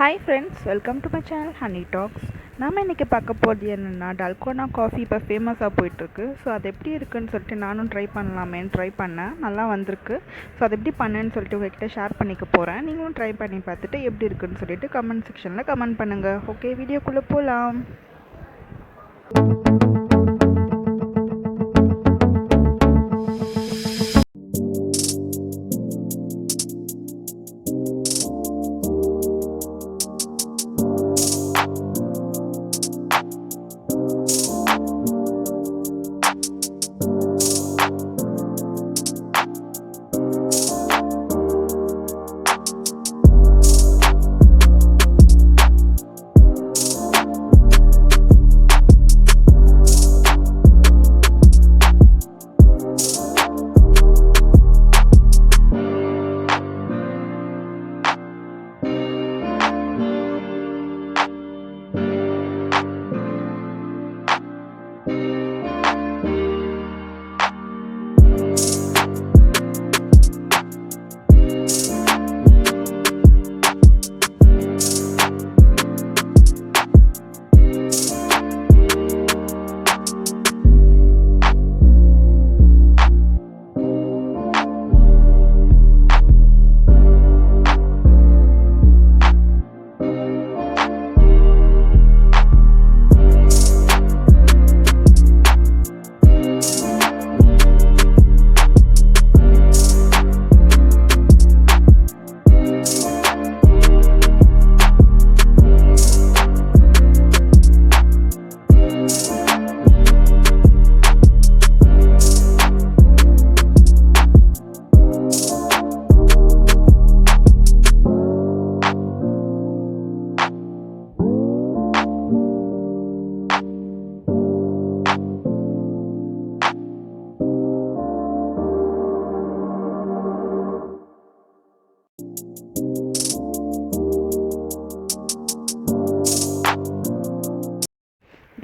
Hi friends, welcome to my channel Honey Talks. நாம இன்னைக்கு பார்க்க போகிறது என்னன்னா டல்கோனா காஃபி இப்போ ஃபேமஸாக போயிட்டுருக்கு. ஸோ அது எப்படி இருக்குன்னு சொல்லிட்டு நானும் ட்ரை பண்ணலாமேன்னு ட்ரை பண்ணேன். நல்லா வந்திருக்கு. ஸோ அது எப்படி பண்ணேன்னு சொல்லிட்டு உங்ககிட்ட ஷேர் பண்ணிக்க போகிறேன். நீங்களும் ட்ரை பண்ணி பார்த்துட்டு எப்படி இருக்குன்னு சொல்லிட்டு கமெண்ட் செக்ஷனில் கமெண்ட் பண்ணுங்கள். ஓகே, வீடியோக்குள்ளே போகலாம்.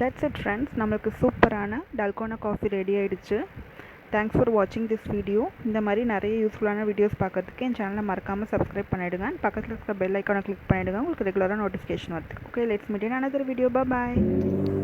That's it friends, நம்மளுக்கு சூப்பரான டல்கோனா காஃபி ரெடி ஆயிடுச்சு. தேங்க்ஸ் ஃபார் வாட்சிங் திஸ் வீடியோ. இந்த மாதிரி நிறைய யூஸ்ஃபுல்லான வீடியோஸ் பார்க்கறதுக்கு என் சேனலை மறக்காமல் சப்ஸ்கிரைப் பண்ணிவிடுங்க. பக்கத்தில் இருக்கிற பெல் ஐக்கானை கிளிக் பண்ணிவிடுங்க. உங்களுக்கு ரெகுலராக நோட்டிஃபிகேஷன் வருது. Okay, let's meet in another video. Bye bye.